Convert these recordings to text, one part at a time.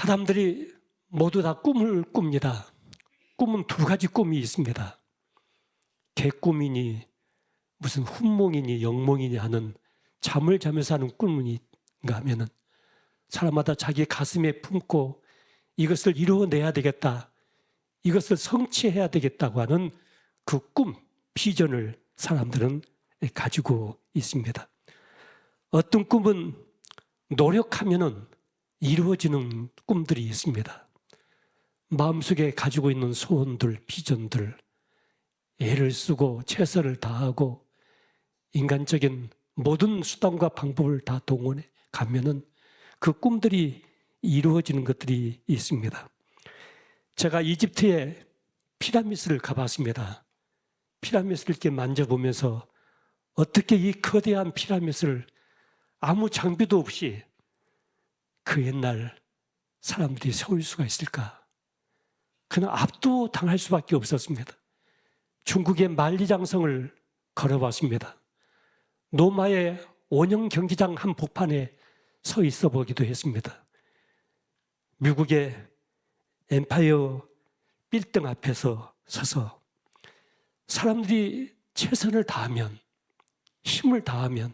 사람들이 모두 다 꿈을 꿉니다. 꿈은 두 가지 꿈이 있습니다. 개꿈이니 무슨 훈몽이니 영몽이니 하는 잠을 자면서 하는 꿈인가 하면은 사람마다 자기 가슴에 품고 이것을 이루어내야 되겠다, 이것을 성취해야 되겠다고 하는 그 꿈, 비전을 사람들은 가지고 있습니다. 어떤 꿈은 노력하면은 이루어지는 꿈들이 있습니다. 마음속에 가지고 있는 소원들, 비전들, 애를 쓰고 최선을 다하고 인간적인 모든 수단과 방법을 다 동원해 가면은 그 꿈들이 이루어지는 것들이 있습니다. 제가 이집트에 피라미드를 가봤습니다. 피라미드를 이렇게 만져보면서 어떻게 이 거대한 피라미드를 아무 장비도 없이 그 옛날 사람들이 세울 수가 있을까? 그는 압도당할 수밖에 없었습니다. 중국의 만리장성을 걸어봤습니다. 로마의 원형 경기장 한 복판에 서 있어 보기도 했습니다. 미국의 엠파이어 빌딩 앞에서 서서 사람들이 최선을 다하면, 힘을 다하면,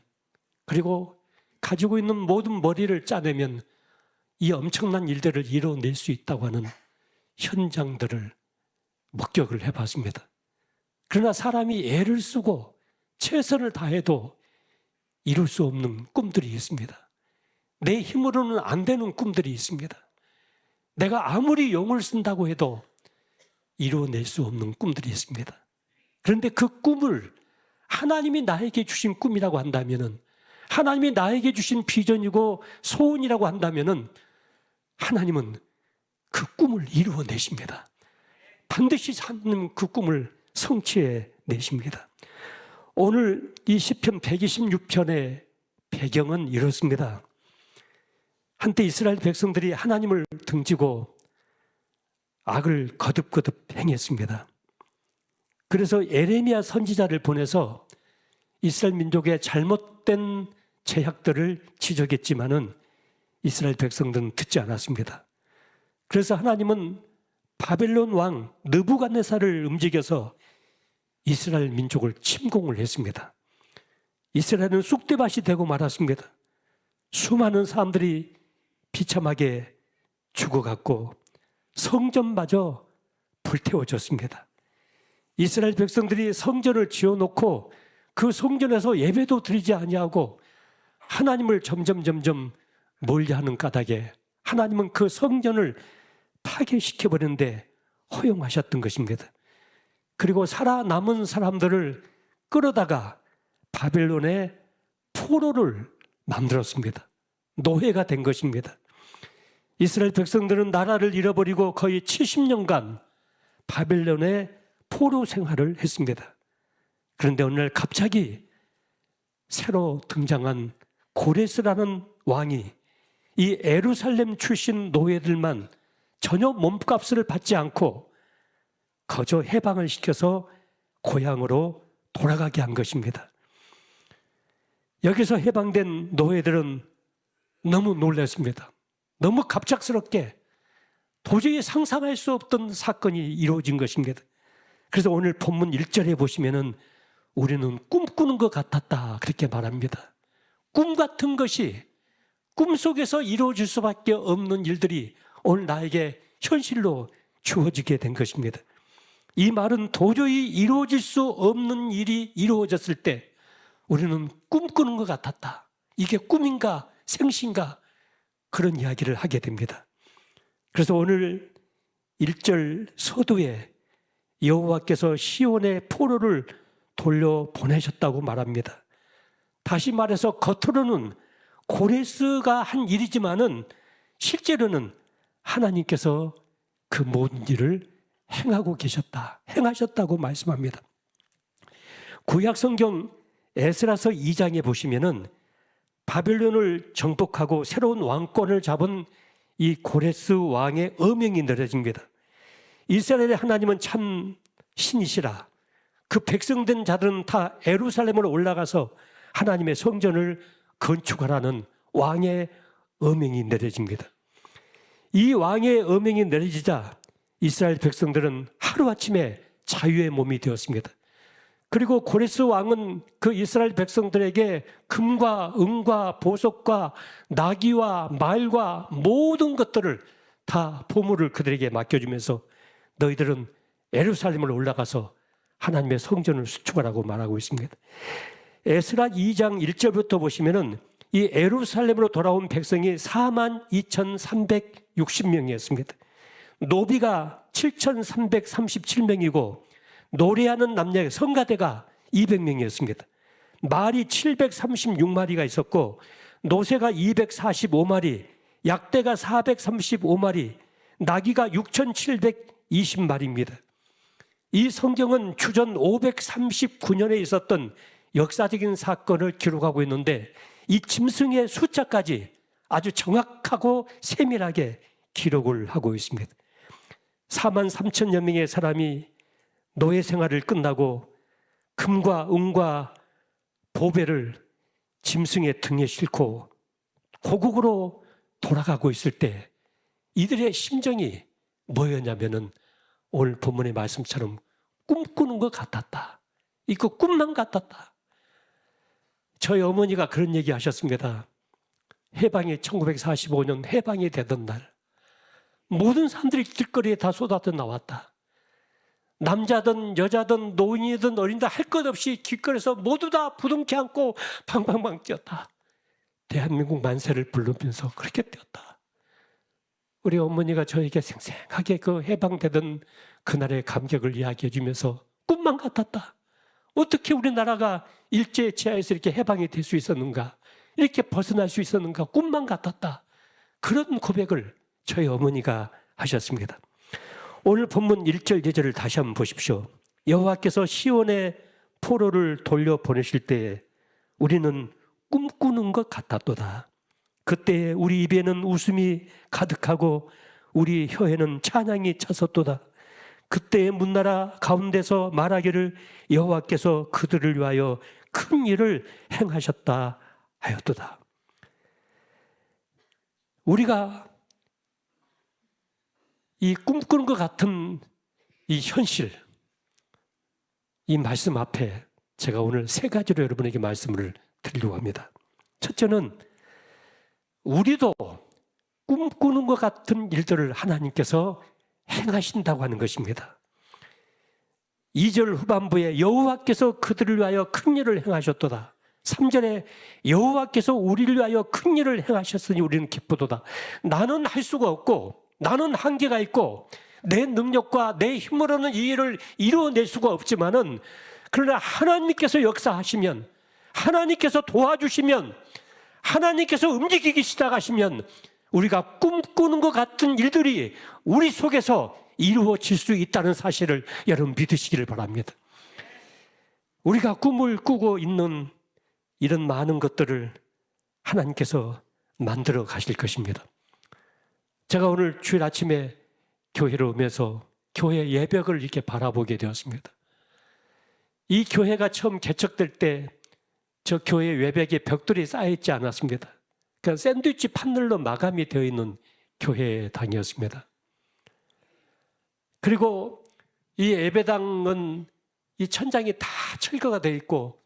그리고 가지고 있는 모든 머리를 짜내면 이 엄청난 일들을 이뤄낼 수 있다고 하는 현장들을 목격을 해봤습니다. 그러나 사람이 애를 쓰고 최선을 다해도 이룰 수 없는 꿈들이 있습니다. 내 힘으로는 안 되는 꿈들이 있습니다. 내가 아무리 용을 쓴다고 해도 이루어낼 수 없는 꿈들이 있습니다. 그런데 그 꿈을 하나님이 나에게 주신 꿈이라고 한다면은, 하나님이 나에게 주신 비전이고 소원이라고 한다면은 하나님은 그 꿈을 이루어내십니다. 반드시 하나님은 그 꿈을 성취해 내십니다. 오늘 이 시편 126편의 배경은 이렇습니다. 한때 이스라엘 백성들이 하나님을 등지고 악을 거듭거듭 행했습니다. 그래서 에레미야 선지자를 보내서 이스라엘 민족의 잘못된 죄악들을 지적했지만은 이스라엘 백성들은 듣지 않았습니다. 그래서 하나님은 바벨론 왕 느부갓네살을 움직여서 이스라엘 민족을 침공을 했습니다. 이스라엘은 쑥대밭이 되고 말았습니다. 수많은 사람들이 비참하게 죽어갔고 성전마저 불태워졌습니다. 이스라엘 백성들이 성전을 지어놓고 그 성전에서 예배도 드리지 아니하고 하나님을 점점 멀리하는 까닭에 하나님은 그 성전을 파괴시켜버리는데 허용하셨던 것입니다. 그리고 살아남은 사람들을 끌어다가 바벨론의 포로를 만들었습니다. 노예가 된 것입니다. 이스라엘 백성들은 나라를 잃어버리고 거의 70년간 바벨론의 포로 생활을 했습니다. 그런데 어느 날 갑자기 새로 등장한 고레스라는 왕이 이 예루살렘 출신 노예들만 전혀 몸값을 받지 않고 거저 해방을 시켜서 고향으로 돌아가게 한 것입니다. 여기서 해방된 노예들은 너무 놀랐습니다. 너무 갑작스럽게 도저히 상상할 수 없던 사건이 이루어진 것입니다. 그래서 오늘 본문 1절에 보시면은 우리는 꿈꾸는 것 같았다 그렇게 말합니다. 꿈 같은 것이 꿈속에서 이루어질 수밖에 없는 일들이 오늘 나에게 현실로 주어지게 된 것입니다. 이 말은 도저히 이루어질 수 없는 일이 이루어졌을 때 우리는 꿈꾸는 것 같았다. 이게 꿈인가 생신가 그런 이야기를 하게 됩니다. 그래서 오늘 1절 서두에 여호와께서 시온의 포로를 돌려보내셨다고 말합니다. 다시 말해서 겉으로는 고레스가 한 일이지만은 실제로는 하나님께서 그 모든 일을 행하고 계셨다, 행하셨다고 말씀합니다. 구약 성경 에스라서 2장에 보시면은 바벨론을 정복하고 새로운 왕권을 잡은 이 고레스 왕의 어명이 내려집니다. 이스라엘의 하나님은 참 신이시라. 그 백성된 자들은 다 예루살렘으로 올라가서 하나님의 성전을 건축하라는 왕의 어명이 내려집니다. 이 왕의 어명이 내려지자 이스라엘 백성들은 하루아침에 자유의 몸이 되었습니다. 그리고 고레스 왕은 그 이스라엘 백성들에게 금과 은과 보석과 나귀와 말과 모든 것들을 다 보물을 그들에게 맡겨주면서 너희들은 예루살렘을 올라가서 하나님의 성전을 수축하라고 말하고 있습니다. 에스라 2장 1절부터 보시면은 이 예루살렘으로 돌아온 백성이 42,360명이었습니다. 노비가 7,337명이고 노래하는 남녀 성가대가 200명이었습니다. 말이 736마리가 있었고 노새가 245마리, 약대가 435마리, 나귀가 6,720마리입니다. 이 성경은 주전 539년에 있었던 역사적인 사건을 기록하고 있는데 이 짐승의 숫자까지 아주 정확하고 세밀하게 기록을 하고 있습니다. 43,000여 명의 사람이 노예 생활을 끝나고 금과 은과 보배를 짐승의 등에 싣고 고국으로 돌아가고 있을 때 이들의 심정이 뭐였냐면은 오늘 본문의 말씀처럼 꿈꾸는 것 같았다. 이거 꿈만 같았다. 저희 어머니가 그런 얘기 하셨습니다. 해방이 1945년 해방이 되던 날 모든 사람들이 길거리에 다 쏟아져 나왔다. 남자든 여자든 노인이든 어린이든 할 것 없이 길거리에서 모두 다 부둥켜 안고 방방방 뛰었다. 대한민국 만세를 부르면서 그렇게 뛰었다. 우리 어머니가 저에게 생생하게 그 해방되던 그날의 감격을 이야기해 주면서 꿈만 같았다. 어떻게 우리나라가 일제 치하에서 이렇게 해방이 될 수 있었는가, 이렇게 벗어날 수 있었는가, 꿈만 같았다. 그런 고백을 저희 어머니가 하셨습니다. 오늘 본문 1절 2절을 다시 한번 보십시오. 여호와께서 시온의 포로를 돌려보내실 때에 우리는 꿈꾸는 것 같았도다. 그때 우리 입에는 웃음이 가득하고 우리 혀에는 찬양이 찼었도다. 그때의 문나라 가운데서 말하기를 여호와께서 그들을 위하여 큰 일을 행하셨다 하였도다. 우리가 이 꿈꾸는 것 같은 이 현실, 이 말씀 앞에 제가 오늘 세 가지로 여러분에게 말씀을 드리려고 합니다. 첫째는 우리도 꿈꾸는 것 같은 일들을 하나님께서 행하신다고 하는 것입니다. 2절 후반부에 여호와께서 그들을 위하여 큰 일을 행하셨도다. 3절에 여호와께서 우리를 위하여 큰 일을 행하셨으니 우리는 기쁘도다. 나는 할 수가 없고 나는 한계가 있고 내 능력과 내 힘으로는 이 일을 이루어낼 수가 없지만은 그러나 하나님께서 역사하시면, 하나님께서 도와주시면, 하나님께서 움직이기 시작하시면 우리가 꿈꾸는 것 같은 일들이 우리 속에서 이루어질 수 있다는 사실을 여러분 믿으시기를 바랍니다. 우리가 꿈을 꾸고 있는 이런 많은 것들을 하나님께서 만들어 가실 것입니다. 제가 오늘 주일 아침에 교회를 오면서 교회 예벽을 이렇게 바라보게 되었습니다. 이 교회가 처음 개척될 때 저 교회 외벽에 벽돌이 쌓여있지 않았습니다. 그러니까 샌드위치 판넬로 마감이 되어 있는 교회당이었습니다. 그리고 이 예배당은 이 천장이 다 철거가 되어 있고,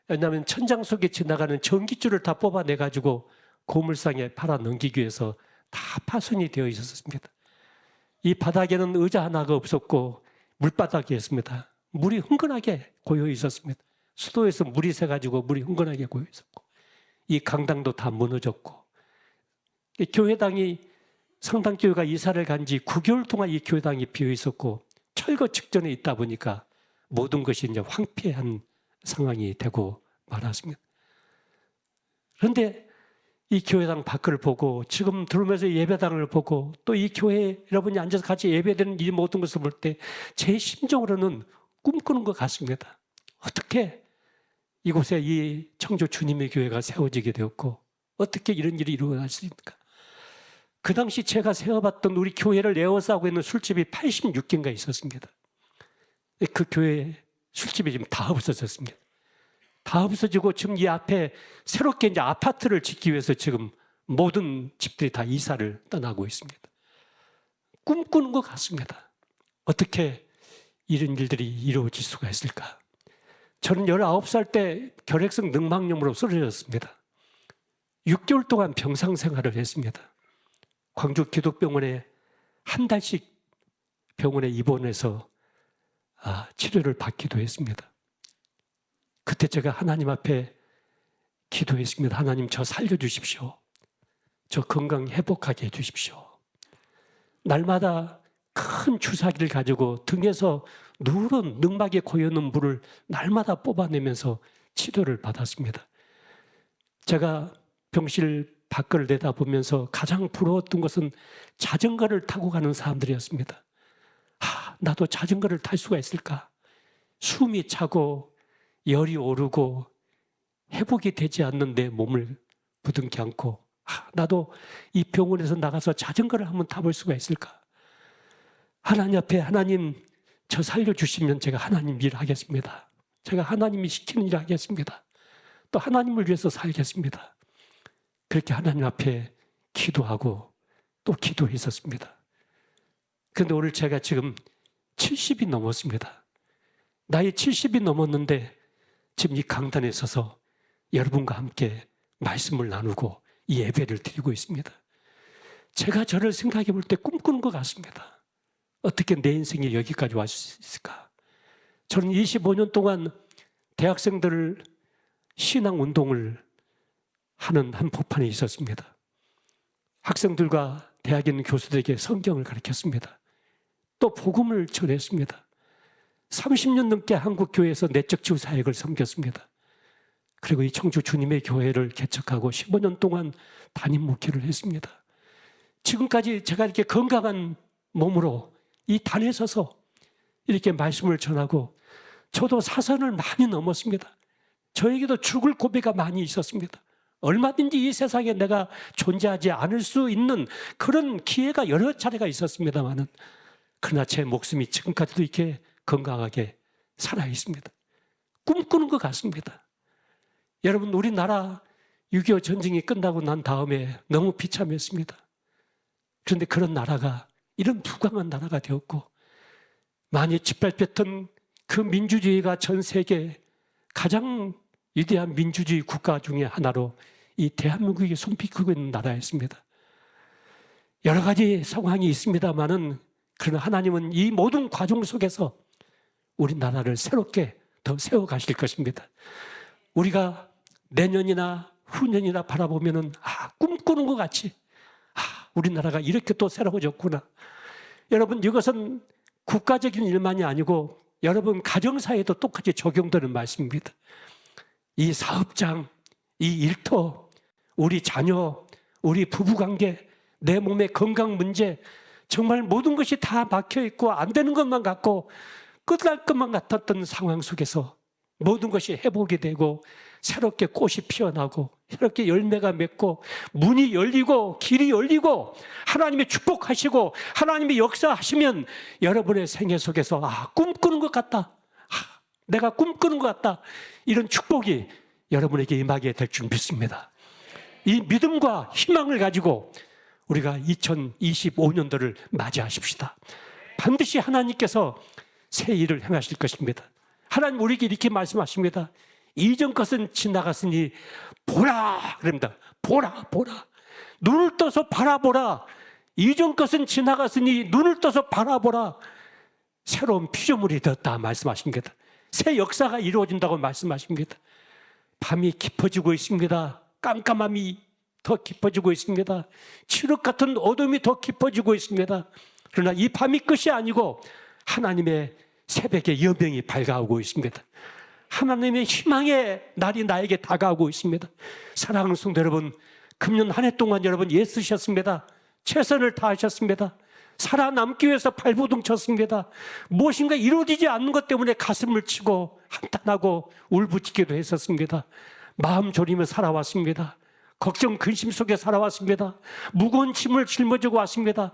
왜냐하면 천장 속에 지나가는 전기줄을 다 뽑아내가지고 고물상에 팔아 넘기기 위해서 다 파손이 되어 있었습니다. 이 바닥에는 의자 하나가 없었고 물바닥이었습니다. 물이 흥건하게 고여 있었습니다. 수도에서 물이 새가지고 물이 흥건하게 고여 있었고, 이 강당도 다 무너졌고, 교회당이 성당교회가 이사를 간 지 9개월 동안 이 교회당이 비어 있었고 철거 직전에 있다 보니까 모든 것이 이제 황폐한 상황이 되고 말았습니다. 그런데 이 교회당 밖을 보고 지금 들어오면서 예배당을 보고 또 이 교회에 여러분이 앉아서 같이 예배드리는 이 모든 것을 볼 때 제 심정으로는 꿈꾸는 것 같습니다. 어떻게 이곳에 이 청주 주님의 교회가 세워지게 되었고 어떻게 이런 일이 이루어졌습니까? 그 당시 제가 세워봤던 우리 교회를 에워싸고 있는 술집이 86개인가 있었습니다. 그 교회 술집이 지금 다 없어졌습니다. 다 없어지고 지금 이 앞에 새롭게 이제 아파트를 짓기 위해서 지금 모든 집들이 다 이사를 떠나고 있습니다. 꿈꾸는 것 같습니다. 어떻게 이런 일들이 이루어질 수가 있을까? 저는 19살 때 결핵성 늑막염으로 쓰러졌습니다. 6개월 동안 병상 생활을 했습니다. 광주 기독병원에 한 달씩 병원에 입원해서 치료를 받기도 했습니다. 그때 제가 하나님 앞에 기도했습니다. 하나님, 저 살려주십시오. 저 건강 회복하게 해주십시오. 날마다 큰 주사기를 가지고 등에서 누런 늑막에 고여있는 물을 날마다 뽑아내면서 치료를 받았습니다. 제가 병실 밖을 내다보면서 가장 부러웠던 것은 자전거를 타고 가는 사람들이었습니다. 나도 자전거를 탈 수가 있을까? 숨이 차고 열이 오르고 회복이 되지 않는 내 몸을 부둥켜 안고 나도 이 병원에서 나가서 자전거를 한번 타볼 수가 있을까? 하나님 앞에, 하나님, 저 살려주시면 제가 하나님 일 하겠습니다. 제가 하나님이 시키는 일 하겠습니다. 또 하나님을 위해서 살겠습니다. 그렇게 하나님 앞에 기도하고 또 기도했었습니다. 그런데 오늘 제가 지금 70이 넘었습니다. 나이 70이 넘었는데 지금 이 강단에 서서 여러분과 함께 말씀을 나누고 이 예배를 드리고 있습니다. 제가 저를 생각해 볼 때 꿈꾸는 것 같습니다. 어떻게 내 인생이 여기까지 올 수 있을까? 저는 25년 동안 대학생들을 신앙운동을 하는 한 법판에 있었습니다. 학생들과 대학에 있는 교수들에게 성경을 가르쳤습니다. 또 복음을 전했습니다. 30년 넘게 한국교회에서 내적 지우 사역을 섬겼습니다. 그리고 이 청주 주님의 교회를 개척하고 15년 동안 담임 목회를 했습니다. 지금까지 제가 이렇게 건강한 몸으로 이 단에 서서 이렇게 말씀을 전하고 저도 사선을 많이 넘었습니다. 저에게도 죽을 고비가 많이 있었습니다. 얼마든지 이 세상에 내가 존재하지 않을 수 있는 그런 기회가 여러 차례가 있었습니다만은 그러나 제 목숨이 지금까지도 이렇게 건강하게 살아있습니다. 꿈꾸는 것 같습니다. 여러분, 우리나라 6.25 전쟁이 끝나고 난 다음에 너무 비참했습니다. 그런데 그런 나라가 이런 부강한 나라가 되었고 많이 짓밟혔던 그 민주주의가 전 세계 가장 위대한 민주주의 국가 중에 하나로 이 대한민국이 손꼽히고 있는 나라였습니다. 여러 가지 상황이 있습니다만은 그러나 하나님은 이 모든 과정 속에서 우리나라를 새롭게 더 세워가실 것입니다. 우리가 내년이나 후년이나 바라보면은 꿈꾸는 것 같이 우리나라가 이렇게 또 새로워졌구나. 여러분, 이것은 국가적인 일만이 아니고 여러분 가정사에도 똑같이 적용되는 말씀입니다. 이 사업장, 이 일터, 우리 자녀, 우리 부부관계, 내 몸의 건강 문제, 정말 모든 것이 다 막혀있고 안 되는 것만 같고 끝날 것만 같았던 상황 속에서 모든 것이 회복이 되고 새롭게 꽃이 피어나고 새롭게 열매가 맺고 문이 열리고 길이 열리고 하나님의 축복하시고 하나님의 역사하시면 여러분의 생애 속에서 꿈꾸는 것 같다. 내가 꿈꾸는 것 같다. 이런 축복이 여러분에게 임하게 될 줄 믿습니다. 이 믿음과 희망을 가지고 우리가 2025년도를 맞이하십시다. 반드시 하나님께서 새 일을 행하실 것입니다. 하나님 우리에게 이렇게 말씀하십니다. 이전 것은 지나갔으니 보라 그럽니다. 보라 보라. 눈을 떠서 바라보라. 이전 것은 지나갔으니 눈을 떠서 바라보라. 새로운 피조물이 되었다 말씀하십니다. 새 역사가 이루어진다고 말씀하십니다. 밤이 깊어지고 있습니다. 깜깜함이 더 깊어지고 있습니다. 칠흑 같은 어둠이 더 깊어지고 있습니다. 그러나 이 밤이 끝이 아니고 하나님의 새벽의 여명이 밝아오고 있습니다. 하나님의 희망의 날이 나에게 다가오고 있습니다. 사랑하는 성도 여러분, 금년 한 해 동안 여러분 애쓰셨습니다. 최선을 다하셨습니다. 살아남기 위해서 발버둥 쳤습니다. 무엇인가 이루어지지 않는 것 때문에 가슴을 치고 한탄하고 울부짖기도 했었습니다. 마음 졸이며 살아왔습니다. 걱정 근심 속에 살아왔습니다. 무거운 짐을 짊어지고 왔습니다.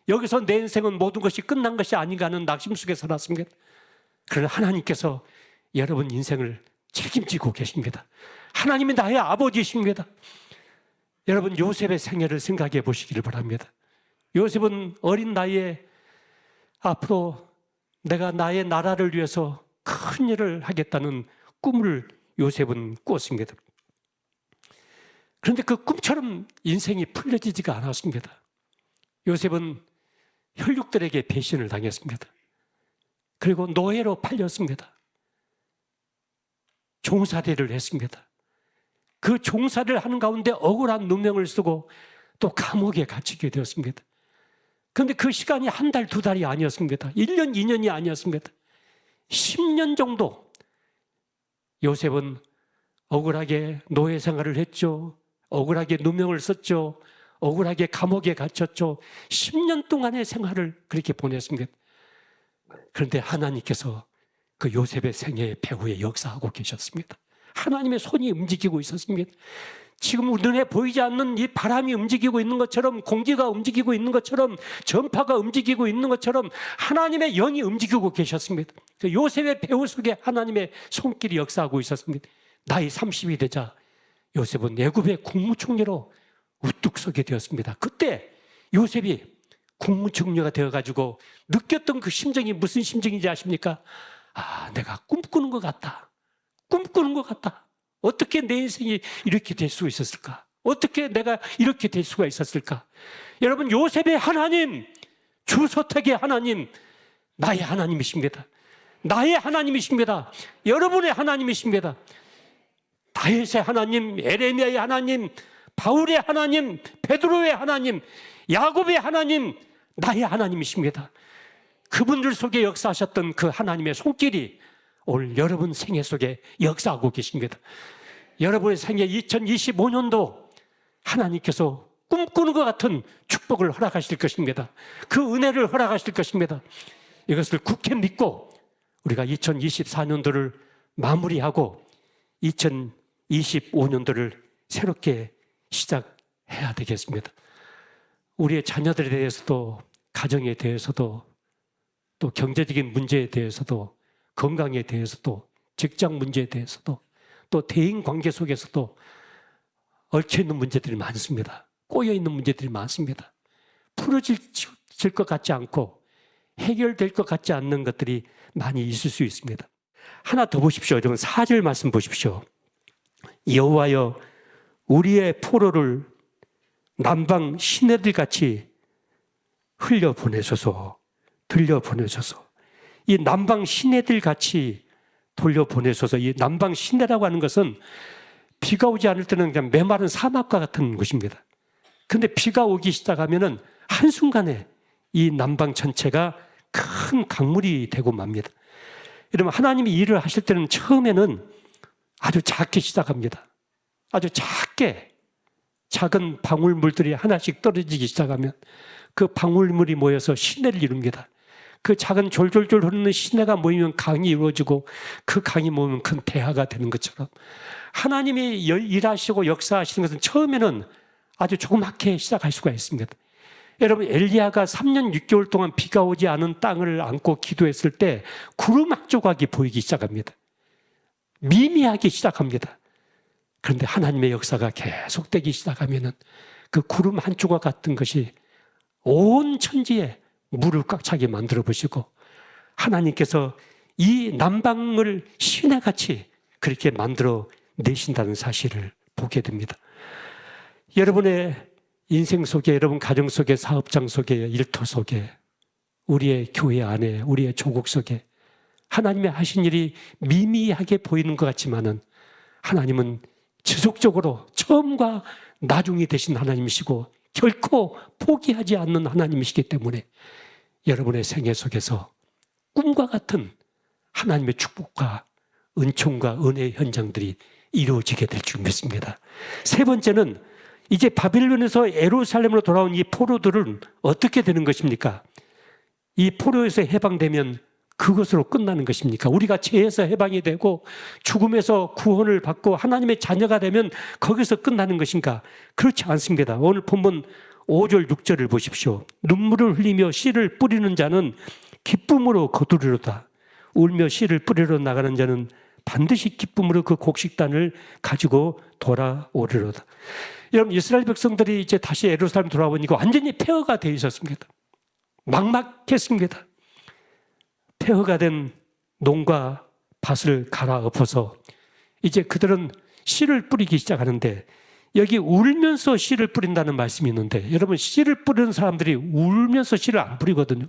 여기서 내 인생은 모든 것이 끝난 것이 아닌가 하는 낙심 속에 살았습니다. 그러나 하나님께서 여러분 인생을 책임지고 계십니다. 하나님이 나의 아버지이십니다. 여러분 요셉의 생애를 생각해 보시기를 바랍니다. 요셉은 어린 나이에 앞으로 내가 나의 나라를 위해서 큰 일을 하겠다는 꿈을 요셉은 꿨습니다. 그런데 그 꿈처럼 인생이 풀려지지가 않았습니다. 요셉은 혈육들에게 배신을 당했습니다. 그리고 노예로 팔렸습니다. 종살이를 했습니다. 그 종살이를 하는 가운데 억울한 누명을 쓰고 또 감옥에 갇히게 되었습니다. 그런데 그 시간이 한 달, 두 달이 아니었습니다. 1년, 2년이 아니었습니다. 10년 정도 요셉은 억울하게 노예 생활을 했죠. 억울하게 누명을 썼죠. 억울하게 감옥에 갇혔죠. 10년 동안의 생활을 그렇게 보냈습니다. 그런데 하나님께서 그 요셉의 생애의 배후에 역사하고 계셨습니다. 하나님의 손이 움직이고 있었습니다. 지금 우리 눈에 보이지 않는 이 바람이 움직이고 있는 것처럼, 공기가 움직이고 있는 것처럼, 전파가 움직이고 있는 것처럼 하나님의 영이 움직이고 계셨습니다. 그 요셉의 배후 속에 하나님의 손길이 역사하고 있었습니다. 나이 30이 되자 요셉은 애굽의 국무총리로 우뚝 서게 되었습니다. 그때 요셉이 국무총리가 되어가지고 느꼈던 그 심정이 무슨 심정인지 아십니까? 아, 내가 꿈꾸는 것 같다. 꿈꾸는 것 같다. 어떻게 내 인생이 이렇게 될 수가 있었을까? 어떻게 내가 이렇게 될 수가 있었을까? 여러분, 요셉의 하나님, 주소택의 하나님, 나의 하나님이십니다. 나의 하나님이십니다. 여러분의 하나님이십니다. 다윗의 하나님, 에레미야의 하나님, 바울의 하나님, 베드로의 하나님, 야곱의 하나님, 나의 하나님이십니다. 그분들 속에 역사하셨던 그 하나님의 손길이 오늘 여러분 생애 속에 역사하고 계십니다. 여러분의 생애 2025년도 하나님께서 꿈꾸는 것 같은 축복을 허락하실 것입니다. 그 은혜를 허락하실 것입니다. 이것을 굳게 믿고 우리가 2024년도를 마무리하고 2025년도를 새롭게 시작해야 되겠습니다. 우리의 자녀들에 대해서도, 가정에 대해서도, 또 경제적인 문제에 대해서도, 건강에 대해서도, 직장 문제에 대해서도, 또 대인 관계 속에서도 얽혀있는 문제들이 많습니다. 꼬여있는 문제들이 많습니다. 풀어질 것 같지 않고 해결될 것 같지 않는 것들이 많이 있을 수 있습니다. 하나 더 보십시오. 여러분 4절 말씀 보십시오. 여호와여 우리의 포로를 남방 시내들 같이 흘려보내소서, 들려보내소서. 이 남방 시내들 같이 돌려보내소서. 이 남방 시내라고 하는 것은 비가 오지 않을 때는 그냥 메마른 사막과 같은 곳입니다. 그런데 비가 오기 시작하면은 한순간에 이 남방 전체가 큰 강물이 되고 맙니다. 여러분, 하나님이 일을 하실 때는 처음에는 아주 작게 시작합니다. 아주 작은 방울물들이 하나씩 떨어지기 시작하면 그 방울물이 모여서 시내를 이룹니다. 그 작은 졸졸졸 흐르는 시내가 모이면 강이 이루어지고 그 강이 모이면 큰 대하가 되는 것처럼 하나님이 일하시고 역사하시는 것은 처음에는 아주 조그맣게 시작할 수가 있습니다. 여러분, 엘리야가 3년 6개월 동안 비가 오지 않은 땅을 안고 기도했을 때 구름 한 조각이 보이기 시작합니다. 미미하게 시작합니다. 그런데 하나님의 역사가 계속되기 시작하면은 그 구름 한 조각 같은 것이 온 천지에 물을 꽉 차게 만들어 보시고 하나님께서 이 남방을 시내같이 그렇게 만들어 내신다는 사실을 보게 됩니다. 여러분의 인생 속에, 여러분 가정 속에, 사업장 속에, 일터 속에, 우리의 교회 안에, 우리의 조국 속에 하나님의 하신 일이 미미하게 보이는 것 같지만은 하나님은 지속적으로 처음과 나중이 되신 하나님이시고 결코 포기하지 않는 하나님이시기 때문에 여러분의 생애 속에서 꿈과 같은 하나님의 축복과 은총과 은혜의 현장들이 이루어지게 될 줄 믿습니다. 세 번째는 이제 바빌론에서 예루살렘으로 돌아온 이 포로들은 어떻게 되는 것입니까? 이 포로에서 해방되면 그것으로 끝나는 것입니까? 우리가 죄에서 해방이 되고 죽음에서 구원을 받고 하나님의 자녀가 되면 거기서 끝나는 것인가? 그렇지 않습니다. 오늘 본문 5절 6절을 보십시오. 눈물을 흘리며 씨를 뿌리는 자는 기쁨으로 거두리로다. 울며 씨를 뿌리러 나가는 자는 반드시 기쁨으로 그 곡식단을 가지고 돌아오리로다. 여러분, 이스라엘 백성들이 이제 다시 예루살렘 돌아오니까 완전히 폐허가 되어 있었습니다. 막막했습니다. 폐허가 된 농과 밭을 갈아엎어서 이제 그들은 씨를 뿌리기 시작하는데, 여기 울면서 씨를 뿌린다는 말씀이 있는데, 여러분, 씨를 뿌리는 사람들이 울면서 씨를 안 뿌리거든요.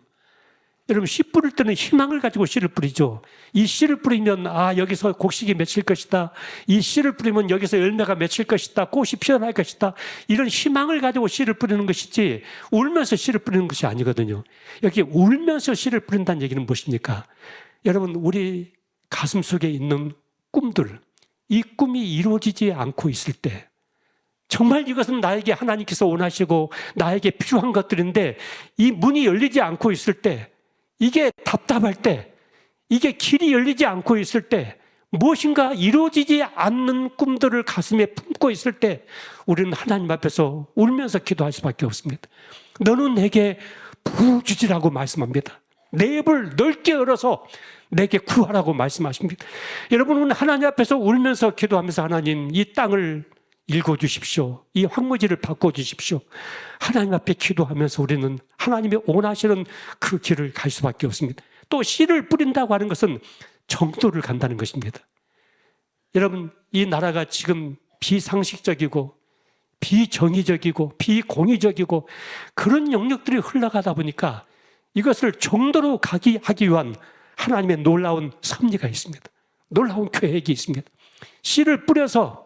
여러분, 씨 뿌릴 때는 희망을 가지고 씨를 뿌리죠. 이 씨를 뿌리면 여기서 곡식이 맺힐 것이다. 이 씨를 뿌리면 여기서 열매가 맺힐 것이다. 꽃이 피어날 것이다. 이런 희망을 가지고 씨를 뿌리는 것이지 울면서 씨를 뿌리는 것이 아니거든요. 여기 울면서 씨를 뿌린다는 얘기는 무엇입니까? 여러분, 우리 가슴 속에 있는 꿈들, 이 꿈이 이루어지지 않고 있을 때, 정말 이것은 나에게 하나님께서 원하시고 나에게 필요한 것들인데 이 문이 열리지 않고 있을 때, 이게 답답할 때, 이게 길이 열리지 않고 있을 때, 무엇인가 이루어지지 않는 꿈들을 가슴에 품고 있을 때 우리는 하나님 앞에서 울면서 기도할 수밖에 없습니다. 너는 내게 부르짖으라고 말씀합니다. 내 입을 넓게 열어서 내게 구하라고 말씀하십니다. 여러분은 하나님 앞에서 울면서 기도하면서, 하나님, 이 땅을 읽어주십시오. 이 황무지를 바꿔주십시오. 하나님 앞에 기도하면서 우리는 하나님이 원하시는 그 길을 갈 수밖에 없습니다. 또 씨를 뿌린다고 하는 것은 정도를 간다는 것입니다. 여러분, 이 나라가 지금 비상식적이고 비정의적이고 비공의적이고 그런 영역들이 흘러가다 보니까 이것을 정도로 하기 위한 하나님의 놀라운 섭리가 있습니다. 놀라운 계획이 있습니다. 씨를 뿌려서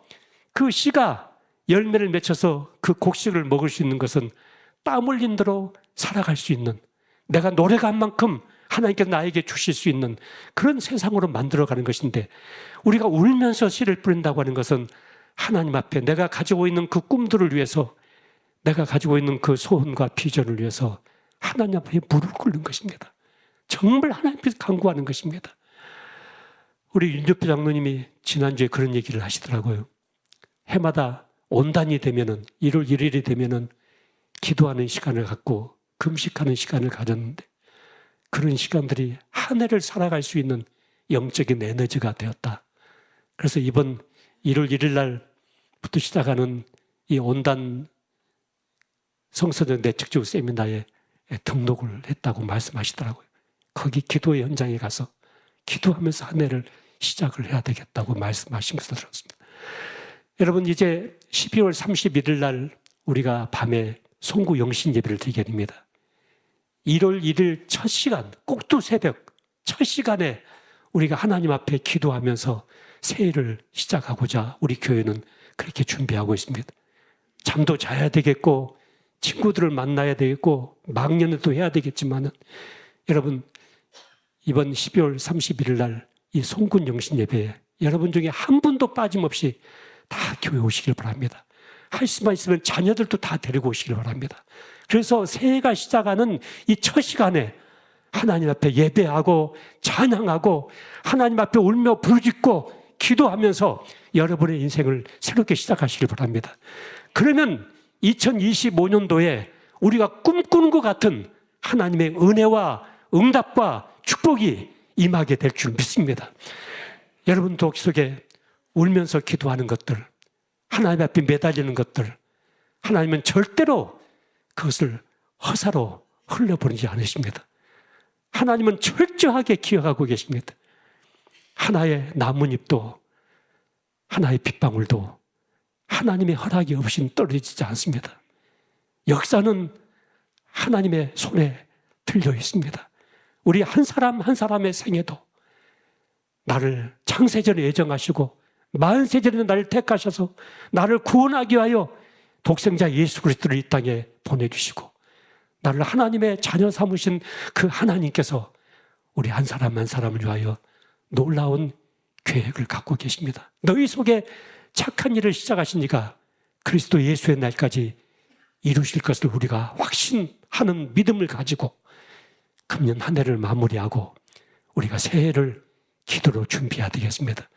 그 씨가 열매를 맺혀서 그 곡식을 먹을 수 있는 것은 땀 흘린 대로 살아갈 수 있는, 내가 노래가 한 만큼 하나님께서 나에게 주실 수 있는 그런 세상으로 만들어가는 것인데, 우리가 울면서 씨를 뿌린다고 하는 것은 하나님 앞에 내가 가지고 있는 그 꿈들을 위해서, 내가 가지고 있는 그 소원과 비전을 위해서 하나님 앞에 무릎 꿇는 것입니다. 정말 하나님께서 간구하는 것입니다. 우리 윤조표 장로님이 지난주에 그런 얘기를 하시더라고요. 해마다 온단이 되면은, 1월 1일이 되면은 기도하는 시간을 갖고 금식하는 시간을 가졌는데, 그런 시간들이 한 해를 살아갈 수 있는 영적인 에너지가 되었다. 그래서 이번 1월 1일 날부터 시작하는 이 온단 성서적 내측적 세미나에 등록을 했다고 말씀하시더라고요. 거기 기도의 현장에 가서 기도하면서 한 해를 시작을 해야 되겠다고 말씀하신 것을 들었습니다. 여러분, 이제 12월 31일 날 우리가 밤에 송구 영신 예배를 드리게 됩니다. 1월 1일 첫 시간, 꼭두 새벽 첫 시간에 우리가 하나님 앞에 기도하면서 새해를 시작하고자 우리 교회는 그렇게 준비하고 있습니다. 잠도 자야 되겠고 친구들을 만나야 되겠고 망년에도 해야 되겠지만은, 여러분, 이번 12월 31일 날 이 송군 영신 예배에 여러분 중에 한 분도 빠짐없이 다 교회 오시길 바랍니다. 할 수만 있으면 자녀들도 다 데리고 오시길 바랍니다. 그래서 새해가 시작하는 이 첫 시간에 하나님 앞에 예배하고 찬양하고 하나님 앞에 울며 부르짖고 기도하면서 여러분의 인생을 새롭게 시작하시길 바랍니다. 그러면 2025년도에 우리가 꿈꾸는 것 같은 하나님의 은혜와 응답과 축복이 임하게 될 줄 믿습니다. 여러분도 속에 울면서 기도하는 것들, 하나님 앞에 매달리는 것들, 하나님은 절대로 그것을 허사로 흘려보내지 않으십니다. 하나님은 철저하게 기억하고 계십니다. 하나의 나뭇잎도 하나의 빗방울도 하나님의 허락이 없이는 떨어지지 않습니다. 역사는 하나님의 손에 들려 있습니다. 우리 한 사람 한 사람의 생애도 나를 창세전에 예정하시고 만세전에 나를 택하셔서 나를 구원하기 위하여 독생자 예수 그리스도를 이 땅에 보내주시고 나를 하나님의 자녀 삼으신 그 하나님께서 우리 한 사람 한 사람을 위하여 놀라운 계획을 갖고 계십니다. 너희 속에 착한 일을 시작하신 이가 그리스도 예수의 날까지 이루실 것을 우리가 확신하는 믿음을 가지고 금년 한 해를 마무리하고 우리가 새해를 기도로 준비해야 되겠습니다.